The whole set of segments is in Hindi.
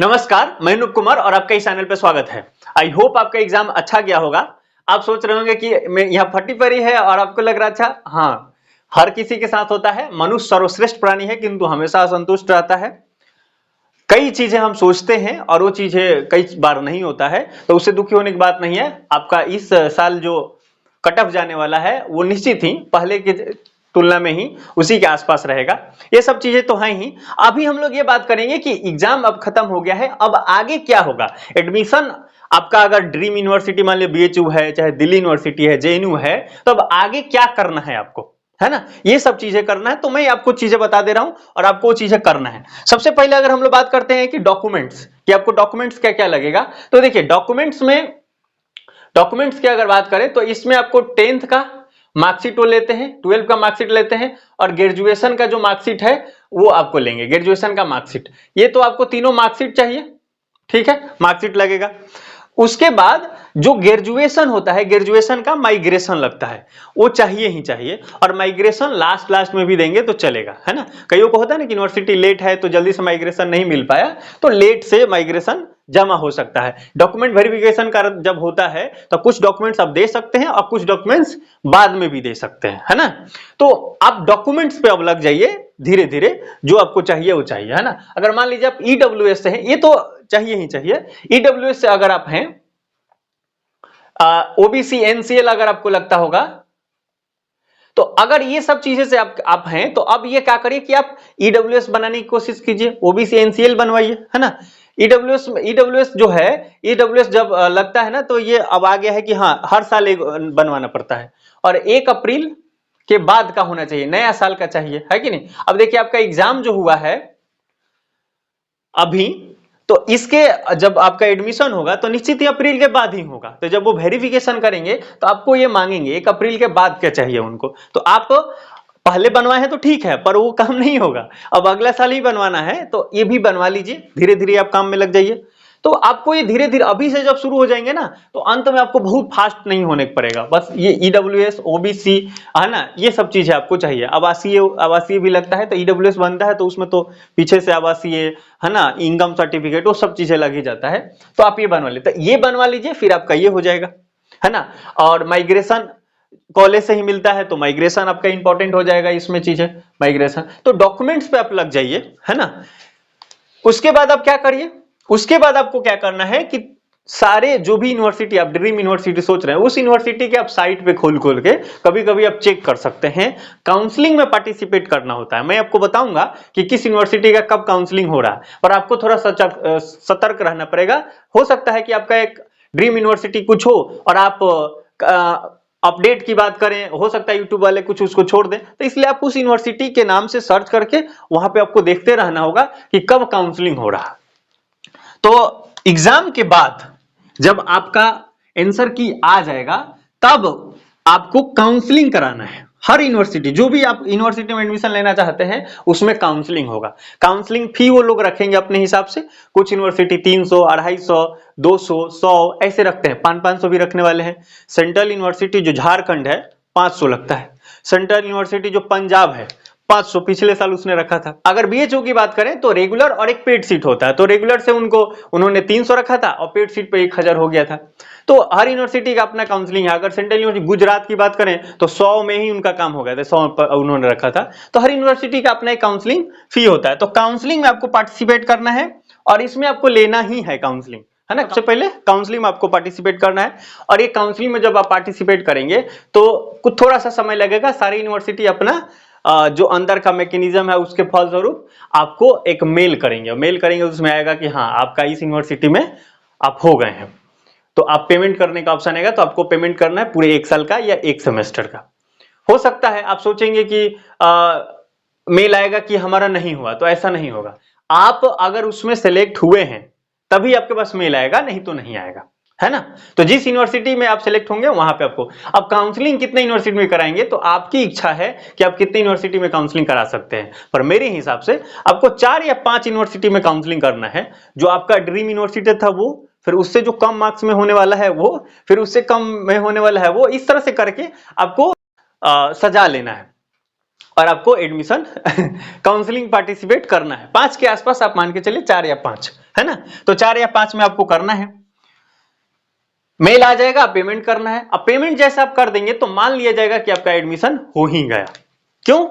नमस्कार, मैं नूप कुमार और आपका इस चैनल पे स्वागत है। आई होप आपका एग्जाम अच्छा गया होगा। आप सोच रहे होंगे कि मैं यहाँ फटी पड़ी है और आपको लग रहा अच्छा। हाँ, हर किसी के साथ होता है। मनुष्य सर्वश्रेष्ठ प्राणी है किंतु हमेशा असंतुष्ट रहता है। कई चीजें हम सोचते हैं और वो चीजें कई बार नहीं होता है, तो उससे दुखी होने की बात नहीं है। आपका इस साल जो कट ऑफ जाने वाला है वो निश्चित ही पहले के तुलना में ही उसी के आसपास रहेगा। ये सब चीजें तो हैं ही। अभी हम लोग ये बात करेंगे कि एग्जाम अब खत्म हो गया है, अब आगे क्या होगा। एडमिशन आपका अगर ड्रीम यूनिवर्सिटी मान लीजिए बीएचयू है, चाहे दिल्ली यूनिवर्सिटी है, जेएनयू है, तो अब आगे क्या करना है आपको, है ना। ये सब चीजें करना है, तो मैं आपको चीजें बता दे रहा हूं और आपको वो चीजें करना है। सबसे पहले अगर हम लोग बात करते हैं कि डॉक्यूमेंट्स, कि आपको डॉक्यूमेंट्स क्या क्या लगेगा, तो देखिए डॉक्यूमेंट्स की अगर बात करें तो इसमें आपको 10th का मार्कशीट वो लेते हैं, 12 का मार्कशीट लेते हैं और ग्रेजुएशन का जो मार्कशीट है वो आपको लेंगे। ग्रेजुएशन का मार्कशीट, ये तो आपको तीनों मार्कशीट चाहिए, ठीक है, मार्कशीट लगेगा। उसके बाद जो ग्रेजुएशन होता है, ग्रेजुएशन का माइग्रेशन लगता है, वो चाहिए ही चाहिए। और माइग्रेशन लास्ट में भी देंगे तो चलेगा, है ना। कईयों को होता है ना कि यूनिवर्सिटी लेट है तो जल्दी से माइग्रेशन नहीं मिल पाया, तो लेट से माइग्रेशन जमा हो सकता है। डॉक्यूमेंट वेरिफिकेशन का जब होता है तो कुछ डॉक्यूमेंट्स आप दे सकते हैं और कुछ डॉक्यूमेंट्स बाद में भी दे सकते हैं, है ना। तो आप डॉक्यूमेंट्स पे अब लग जाइए धीरे धीरे, जो आपको चाहिए वो चाहिए, है ना। अगर मान लीजिए आप ईडब्ल्यूएस से हैं, ये तो चाहिए ही चाहिए। ईडब्ल्यूएस से अगर आप हैं, ओबीसी एनसीएल अगर आपको लगता होगा, तो अगर ये सब चीजें से आप हैं, तो अब ये क्या करिए कि आप ईडब्ल्यूएस बनाने की कोशिश कीजिए, ओबीसी एनसीएल बनवाइए, है ना। ईडब्ल्यूएस जो है, ईडब्ल्यूएस जब लगता है ना, तो ये अब आ गया है कि हाँ हर साल एक बनवाना पड़ता है और 1 अप्रैल के बाद का होना चाहिए, नया साल का चाहिए, है कि नहीं। अब देखिए आपका एग्जाम जो हुआ है अभी, तो इसके जब आपका एडमिशन होगा तो निश्चित ही अप्रैल के बाद ही होगा। तो जब वो वेरिफिकेशन करेंगे तो आपको ये मांगेंगे 1 अप्रैल के बाद क्या चाहिए उनको, तो आप पहले बनवाए हैं तो ठीक है, पर वो काम नहीं होगा। अब अगला साल ही बनवाना है तो ये भी बनवा लीजिए, धीरे धीरे आप काम में लग जाइए। तो आपको ये धीरे धीरे अभी से जब शुरू हो जाएंगे ना, तो अंत में आपको बहुत फास्ट नहीं होने पड़ेगा। बस ये ईडब्ल्यूएस, ओबीसी, है ना, ये सब चीजें आपको चाहिए। आवासीय भी लगता है तो ईडब्ल्यूएस बनता है, तो उसमें तो पीछे से आवासीय, है ना, इनकम सर्टिफिकेट, वो सब चीजें लग ही जाता है। तो आप ये बनवा लीजिए, तो ये बनवा लीजिए, फिर आपका ये हो जाएगा, है ना। और माइग्रेशन कॉलेज से ही मिलता है, तो माइग्रेशन आपका इंपॉर्टेंट हो जाएगा इसमें चीजें, माइग्रेशन। तो डॉक्यूमेंट्स पे आप लग जाइए, है ना। उसके बाद आप क्या करिए, उसके बाद आपको क्या करना है कि सारे जो भी यूनिवर्सिटी आप ड्रीम यूनिवर्सिटी सोच रहे हैं, उस यूनिवर्सिटी के आप साइट पे खोल के कभी कभी आप चेक कर सकते हैं। काउंसलिंग में पार्टिसिपेट करना होता है, मैं आपको बताऊंगा कि किस यूनिवर्सिटी का कब काउंसलिंग हो रहा है, पर आपको थोड़ा सतर्क रहना पड़ेगा। हो सकता है कि आपका एक ड्रीम यूनिवर्सिटी कुछ हो और आप अपडेट की बात करें, हो सकता है यूट्यूब वाले कुछ उसको छोड़ दें, तो इसलिए आप उस यूनिवर्सिटी के नाम से सर्च करके वहां पे आपको देखते रहना होगा कि कब काउंसलिंग हो रहा है। तो एग्जाम के बाद जब आपका आंसर की आ जाएगा, तब आपको काउंसलिंग कराना है। हर यूनिवर्सिटी, जो भी आप यूनिवर्सिटी में एडमिशन लेना चाहते हैं, उसमें काउंसलिंग होगा। काउंसलिंग फी वो लोग रखेंगे अपने हिसाब से। कुछ यूनिवर्सिटी 300, 250, 200, 100 ऐसे रखते हैं, 500 भी रखने वाले हैं। सेंट्रल यूनिवर्सिटी जो झारखंड है 500 लगता है। सेंट्रल यूनिवर्सिटी जो पंजाब है 500, पिछले साल उसने रखा था। अगर बीएचयू की बात करें तो रेगुलर और एक पेड सीट होता है, तो रेगुलर से उन्होंने 300 रखा था और पेड सीट पे 1000 हो गया था। तो हर यूनिवर्सिटी का अपना काउंसलिंग है। अगर सेंट्रल यूनिवर्सिटी गुजरात की बात करें तो 100 में ही उनका काम हो गया था, 100 उन्होंने रखा था। तो हर यूनिवर्सिटी का अपना एक काउंसलिंग फी होता है। तो काउंसलिंग में आपको पार्टिसिपेट करना है और इसमें आपको लेना ही है काउंसलिंग, है ना। सबसे पहले काउंसलिंग में आपको पार्टिसिपेट करना है और ये काउंसलिंग में जब आप पार्टिसिपेट करेंगे तो कुछ थोड़ा सा समय लगेगा। सारी यूनिवर्सिटी अपना जो अंदर का मैकेनिज्म है उसके फलस्वरूप आपको एक मेल करेंगे, उसमें आएगा कि हाँ आपका इस यूनिवर्सिटी में आप हो गए हैं। तो आप पेमेंट करने का ऑप्शन आएगा, तो आपको पेमेंट करना है पूरे 1 साल का या 1 सेमेस्टर का। हो सकता है आप सोचेंगे कि मेल आएगा कि हमारा नहीं हुआ, तो ऐसा नहीं होगा। आप अगर उसमें सेलेक्ट हुए हैं तभी आपके पास मेल आएगा, नहीं तो नहीं आएगा, है ना। तो जिस यूनिवर्सिटी में आप सेलेक्ट होंगे वहां पे आपको, अब काउंसलिंग कितने यूनिवर्सिटी में कराएंगे तो आपकी इच्छा है कि आप कितनी यूनिवर्सिटी में काउंसलिंग करा सकते हैं, पर मेरे हिसाब से आपको 4 या 5 यूनिवर्सिटी में काउंसलिंग करना है। जो आपका ड्रीम यूनिवर्सिटी था वो, फिर उससे जो कम मार्क्स में होने वाला है वो, फिर उससे कम में होने वाला है वो, इस तरह से करके आपको सजा लेना है और आपको एडमिशन काउंसलिंग पार्टिसिपेट करना है। 5 के आसपास आप मान के चलिए, 4 या 5, है ना। तो 4 या 5 में आपको करना है, मेल आ जाएगा, पेमेंट करना है। अब पेमेंट जैसे आप कर देंगे तो मान लिया जाएगा कि आपका एडमिशन हो ही गया। क्यों?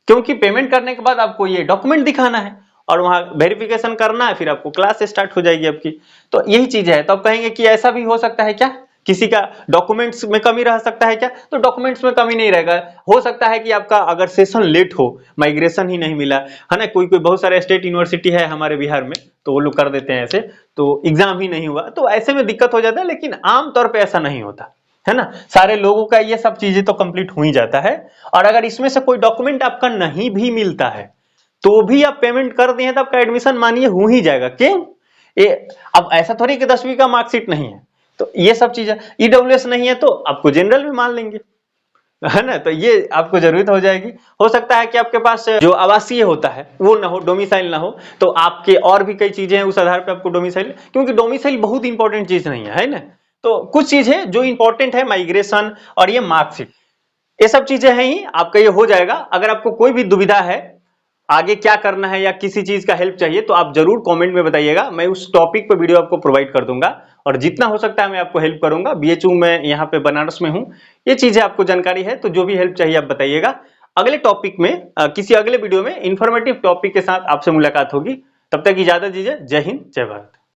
क्योंकि पेमेंट करने के बाद आपको ये डॉक्यूमेंट दिखाना है और वहां वेरिफिकेशन करना है, फिर आपको क्लास स्टार्ट हो जाएगी आपकी। तो यही चीज है। तो आप कहेंगे कि ऐसा भी हो सकता है क्या, किसी का डॉक्यूमेंट्स में कमी रह सकता है क्या? तो डॉक्यूमेंट्स में कमी नहीं रहेगा। हो सकता है कि आपका अगर सेशन लेट हो, माइग्रेशन ही नहीं मिला है ना, कोई कोई बहुत सारे स्टेट यूनिवर्सिटी है हमारे बिहार में, तो वो लोग कर देते हैं ऐसे, तो एग्जाम ही नहीं हुआ, तो ऐसे में दिक्कत हो जाता है। लेकिन आमतौर पर ऐसा नहीं होता है ना, सारे लोगों का ये सब चीजें तो कंप्लीट हो ही जाता है। और अगर इसमें से कोई डॉक्यूमेंट आपका नहीं भी मिलता है तो भी आप पेमेंट कर दिए तो आपका एडमिशन मानिए हो ही जाएगा। क्यों? ये अब ऐसा थोड़ी कि 10वीं का मार्कशीट नहीं है, तो ये सब चीजें, ईडब्ल्यूएस नहीं है तो आपको जनरल में मान लेंगे, है ना। तो ये आपको जरूरत हो जाएगी। हो सकता है कि आपके पास जो आवासीय होता है वो ना हो, डोमिसाइल ना हो, तो आपके और भी कई चीजें हैं उस आधार पर आपको डोमिसाइल, क्योंकि डोमिसाइल बहुत इंपॉर्टेंट चीज नहीं है ना। तो कुछ चीजें जो इंपॉर्टेंट है, माइग्रेशन और ये मार्कशीट, ये सब चीजें हैं ही, आपका ये हो जाएगा। अगर आपको कोई भी दुविधा है, आगे क्या करना है या किसी चीज का हेल्प चाहिए, तो आप जरूर कमेंट में बताइएगा, मैं उस टॉपिक पे वीडियो आपको प्रोवाइड कर दूंगा और जितना हो सकता है मैं आपको हेल्प करूंगा। बीएचयू में यहाँ पे बनारस में हूँ, ये चीजें आपको जानकारी है, तो जो भी हेल्प चाहिए आप बताइएगा। अगले टॉपिक में किसी अगले वीडियो में इंफॉर्मेटिव टॉपिक के साथ आपसे मुलाकात होगी। तब तक इजाजत दीजिए। जय हिंद, जय भारत।